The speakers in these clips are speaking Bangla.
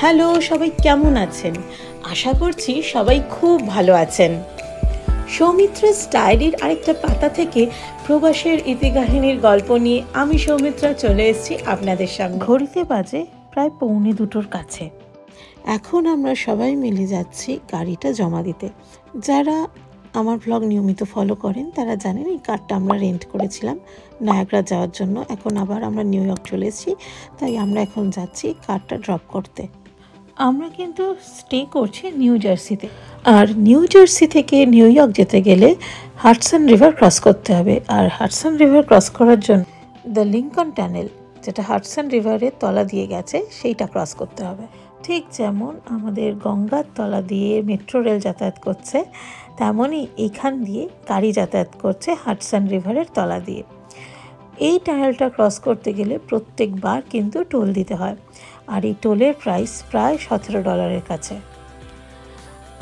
হ্যালো, সবাই কেমন আছেন? আশা করছি সবাই খুব ভালো আছেন। সৌমিত্রা ডায়েরির আরেকটা পাতা থেকে প্রবাসের ইতিকাহিনীর গল্প নিয়ে আমি সৌমিত্রা চলে এসেছি আপনাদের সামনে। ঘড়িতে বাজে প্রায় 1:45 কাছে। এখন আমরা সবাই মিলে যাচ্ছি গাড়িটা জমা দিতে। যারা আমার ব্লগ নিয়মিত ফলো করেন তারা জানেন এই কারটা আমরা রেন্ট করেছিলাম নায়াগ্রা যাওয়ার জন্য। এখন আবার আমরা নিউ ইয়র্ক চলে এসেছি, তাই আমরা এখন যাচ্ছি কারটা ড্রপ করতে। আমরা কিন্তু স্টে করছি নিউ জার্সিতে, আর নিউ জার্সি থেকে নিউ ইয়র্ক যেতে গেলে হাডসন রিভার ক্রস করতে হবে। আর হাডসন রিভার ক্রস করার জন্য দ্য লিঙ্কন টানেল, যেটা হাডসন রিভারের তলা দিয়ে গেছে, সেইটা ক্রস করতে হবে। ঠিক যেমন আমাদের গঙ্গার তলা দিয়ে মেট্রো রেল যাতায়াত করছে, তেমনই এখান দিয়ে গাড়ি যাতায়াত করছে হাডসন রিভারের তলা দিয়ে। এই টানেলটা ক্রস করতে গেলে প্রত্যেকবার কিন্তু টোল দিতে হয়, আর এই টোলের প্রাইস প্রায় $17 কাছে।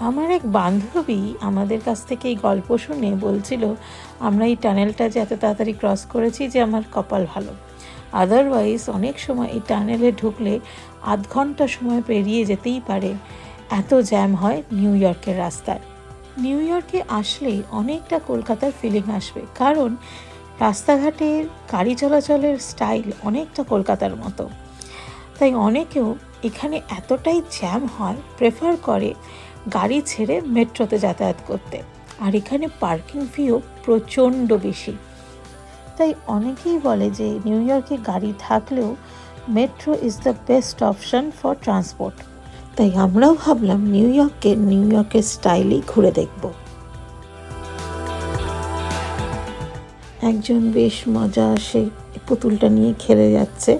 আমার এক বান্ধবী আমাদের কাছ থেকে এই গল্প শুনে বলছিল, আমরা এই টানেলটা যে এত তাড়াতাড়ি ক্রস করেছি যে আমার কপাল ভালো, আদারওয়াইজ অনেক সময় এই টানেলে ঢুকলে আধ ঘন্টা সময় পেরিয়ে যেতেই পারে, এত জ্যাম হয় নিউ ইয়র্কের রাস্তায়। নিউ ইয়র্কে আসলেই অনেকটা কলকাতার ফিলিং আসবে, কারণ রাস্তাঘাটের গাড়ি চলাচলের স্টাইল অনেকটা কলকাতার মতো। তাই অনেকেও এখানে এতটাই জ্যাম হয় প্রেফার করে গাড়ি ছেড়ে মেট্রোতে যাতায়াত করতে। আর এখানে পার্কিং ফিও প্রচণ্ড বেশি, তাই অনেকেই বলে যে নিউ ইয়র্কে গাড়ি থাকলেও metro is the best option for transport. তাই আমরাও ভাবলাম নিউ ইয়র্কের স্টাইলেই ঘুরে দেখব। একজন বেশ মজা সে পুতুলটা নিয়ে খেলে যাচ্ছে।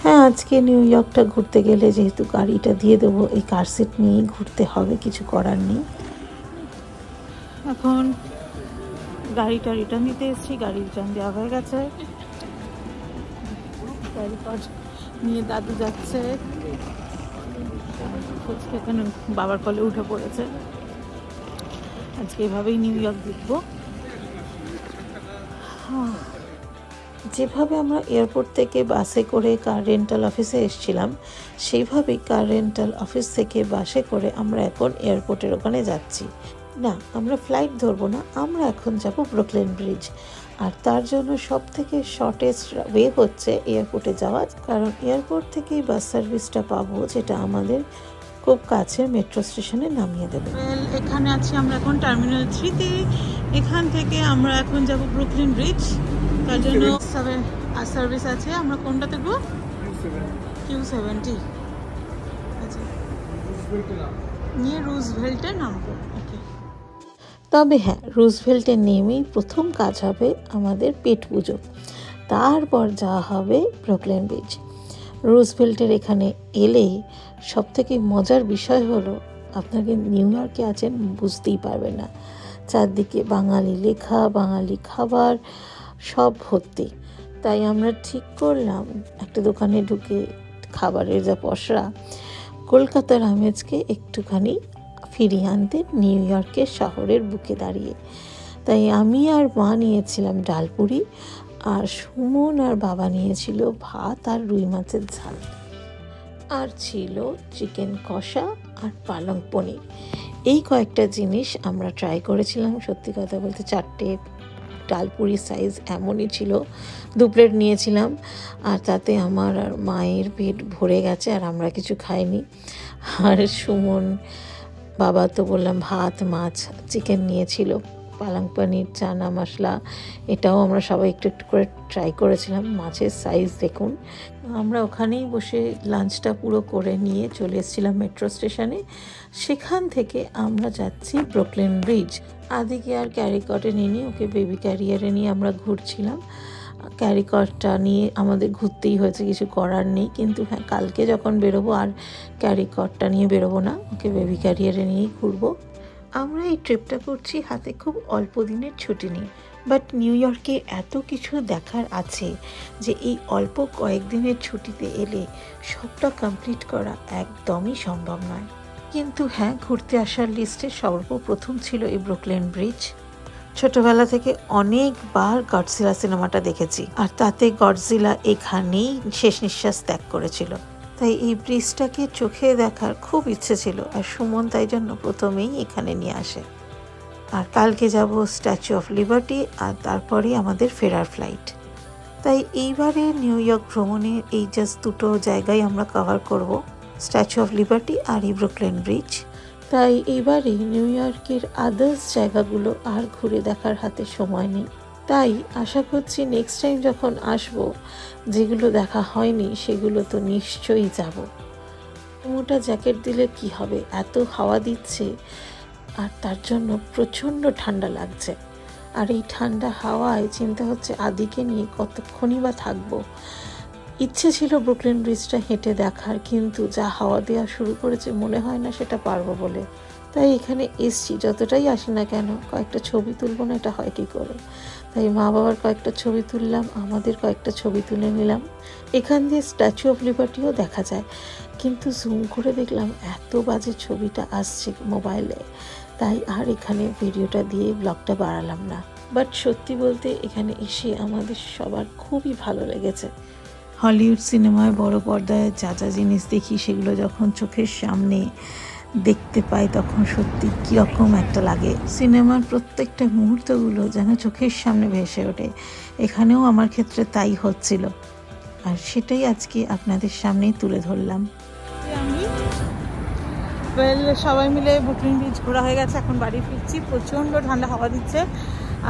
হ্যাঁ, আজকে নিউ ইয়র্কটা ঘুরতে গেলে যেহেতু গাড়িটা দিয়ে দেবো, এই কার সিট নিয়েই ঘুরতে হবে, কিছু করার নেই। এখন গাড়িটা রিটার্ন দিতে এসেছি, গাড়ি রিটার্ন দেওয়া হয়ে গেছে। গাড়ি নিয়ে দাদু যাচ্ছে, এখানে বাবার কলে উঠে পড়েছে। আজকে এভাবেই নিউ ইয়র্ক দেখবো। যেভাবে আমরা এয়ারপোর্ট থেকে বাসে করে কার রেন্টাল অফিসে এসেছিলাম, সেইভাবেই কার রেন্টাল অফিস থেকে বাসে করে আমরা এখন এয়ারপোর্টের ওখানে যাচ্ছি। না, আমরা ফ্লাইট ধরবো না, আমরা এখন যাব ব্রুকলিন ব্রিজ। আর তার জন্য সব থেকে শর্টেস্ট ওয়ে হচ্ছে এয়ারপোর্টে যাওয়া, কারণ এয়ারপোর্ট থেকেই বাস সার্ভিসটা পাবো, যেটা আমাদের খুব কাছে মেট্রো স্টেশনে নামিয়ে দেবে। এখানে আছি আমরা এখন টার্মিনাল 3-তে। এখান থেকে আমরা এখন যাব ব্রুকলিন ব্রিজ, তার জন্য সার্ভিস আছে। আমরা কোনটা দেখবো? Q70। আচ্ছা, নিয়ে রুজভেল্টে নামবো। ওকে, তবে হ্যাঁ, রুজভেল্টে নেমেই প্রথম কাজ হবে আমাদের পেট পুজো, তারপর যাওয়া হবে ব্রুকলিন ব্রিজ। রুজভেল্টের এখানে এলে সবথেকে মজার বিষয় হলো, আপনাকে নিউ ইয়র্কে আছেন বুঝতেই পারবেন না, চারদিকে বাঙালি লেখা, বাঙালি খাবার সব ভর্তি। তাই আমরা ঠিক করলাম একটা দোকানে ঢুকে খাবারের যা পসরা, কলকাতার আমেজকে একটুখানি ফিরিয়ে আনতে নিউ ইয়র্কের শহরের বুকে দাঁড়িয়ে। তাই আমি আর মা নিয়েছিলাম ডালপুরি, আর সুমন আর বাবা নিয়েছিল ভাত আর রুই মাছের ঝাল, আর ছিল চিকেন কষা আর পালং পনির। এই কয়েকটা জিনিস আমরা ট্রাই করেছিলাম। সত্যি কথা বলতে 4টে ডালপুরির সাইজ এমনই ছিল। 2 প্লেট নিয়েছিলাম, আর তাতে আমার আর মায়ের পেট ভরে গেছে, আর আমরা কিছু খাইনি। আর সুমন বাবা তো বললাম ভাত, মাছ, চিকেন নিয়েছিল, পালং পনির, চানা মশলা, এটাও আমরা সবাই একটু একটু করে ট্রাই করেছিলাম। মাছের সাইজ দেখুন। আমরা ওখানেই বসে লাঞ্চটা পুরো করে নিয়ে চলে এসেছিলাম মেট্রো স্টেশনে। সেখান থেকে আমরা যাচ্ছি ব্রুকলিন ব্রিজ। আদিকে আর ক্যারিকটে নিয়ে ওকে বেবি ক্যারিয়ারে নিয়ে আমরা ঘুরছিলাম। ক্যারিকটটা নিয়ে আমাদের ঘুরতেই হয়েছে, কিছু করার নেই। কিন্তু হ্যাঁ, কালকে যখন বেরোবো আর ক্যারিকটটা নিয়ে বেরোবো না, ওকে বেবি ক্যারিয়ারে নিয়েই ঘুরবো। আমরা এই ট্রিপটা করছি হাতে খুব অল্প দিনের ছুটি নেই, বাট নিউ ইয়র্কে এত কিছু দেখার আছে যে এই অল্প কয়েকদিনের ছুটিতে এলে সবটা কমপ্লিট করা একদমই সম্ভব নয়। কিন্তু হ্যাঁ, ঘুরতে আসার লিস্টে সর্বপ্রথম ছিল এই ব্রুকলিন ব্রিজ। ছোটবেলা থেকে অনেকবার গডজিলা সিনেমাটা দেখেছি, আর তাতে গডজিলা এখানেই শেষ নিঃশ্বাস ত্যাগ করেছিল। তাই এই ব্রিজটাকে চোখে দেখার খুব ইচ্ছে ছিল, আর সুমন তাই জন্য প্রথমেই এখানে নিয়ে আসে। আর কালকে যাব স্ট্যাচু অফ লিবার্টি, আর তারপরেই আমাদের ফেরার ফ্লাইট। তাই এইবারে নিউ ইয়র্ক ভ্রমণে এই জাস্ট দুটো জায়গায় আমরা কভার করব, স্ট্যাচু অফ লিবার্টি আর এই ব্রুকলিন ব্রিজ। তাই এইবারে নিউ ইয়র্কের আদার্স জায়গাগুলো আর ঘুরে দেখার হাতে সময় নেই। তাই আশা করছি নেক্সট টাইম যখন আসব, যেগুলো দেখা হয়নি সেগুলো তো নিশ্চয়ই যাব। মোটা জ্যাকেট দিলে কি হবে, এত হাওয়া দিচ্ছে আর তার জন্য প্রচণ্ড ঠান্ডা লাগছে। আর এই ঠান্ডা হাওয়ায় চিন্তা হচ্ছে আদিকে নিয়ে কতক্ষণই বা থাকবো। ইচ্ছে ছিল ব্রুকলিন ব্রিজটা হেঁটে দেখার, কিন্তু যা হাওয়া দেওয়া শুরু করেছে মনে হয় না সেটা পারবো বলে। তাই এখানে এসছি, যতটাই আসি না কেন কয়েকটা ছবি তুলবো না, এটা হয় কি করে। তাই মা বাবার কয়েকটা ছবি তুললাম, আমাদের কয়েকটা ছবি তুলে নিলাম। এখান দিয়ে স্ট্যাচু অফ লিবার্টিও দেখা যায়, কিন্তু জুম করে দেখলাম এত বাজে ছবিটা আসছে মোবাইলে, তাই আর এখানে ভিডিওটা দিয়ে ব্লগটা বাড়ালাম না। বাট সত্যি বলতে এখানে এসে আমাদের সবার খুবই ভালো লেগেছে। হলিউড সিনেমায় বড় পর্দায় যা যা জিনিস দেখি সেগুলো যখন চোখের সামনে দেখতে পাই তখন সত্যি কীরকম একটা লাগে। সিনেমার প্রত্যেকটা মুহূর্তগুলো যেন চোখের সামনে ভেসে ওঠে। এখানেও আমার ক্ষেত্রে তাই হচ্ছিল, আর সেটাই আজকে আপনাদের সামনেই তুলে ধরলাম। সবাই মিলে ব্রুকলিন ব্রিজ ঘোরা হয়ে গেছে, এখন বাড়ি ফিরছি। প্রচণ্ড ঠান্ডা হাওয়া দিচ্ছে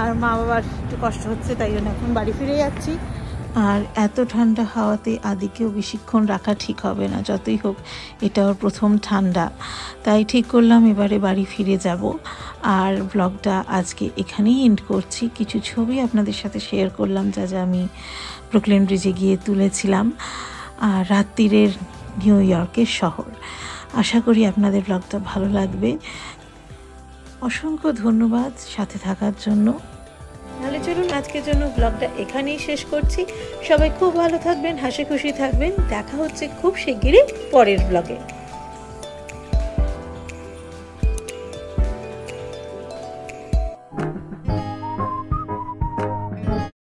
আর মা বাবার একটু কষ্ট হচ্ছে, তাই জন্য এখন বাড়ি ফিরে যাচ্ছি। আর এত ঠান্ডা হাওয়াতে আদিকেও বেশিক্ষণ রাখা ঠিক হবে না, যতই হোক এটা ওর প্রথম ঠান্ডা। তাই ঠিক করলাম এবারে বাড়ি ফিরে যাব। আর ব্লগটা আজকে এখানেই এন্ড করছি। কিছু ছবি আপনাদের সাথে শেয়ার করলাম যা যা আমি ব্রুকলিন ব্রিজে গিয়ে তুলেছিলাম, আর রাত্রিরের নিউ ইয়র্কের শহর। আশা করি আপনাদের ব্লগটা ভালো লাগবে। অসংখ্য ধন্যবাদ সাথে থাকার জন্য। তাহলে চলুন আজকের জন্য ব্লগটা এখানেই শেষ করছি। সবাই খুব ভালো থাকবেন, হাসি খুশি থাকবেন। দেখা হচ্ছে খুব শিগগিরই পরের ব্লগে।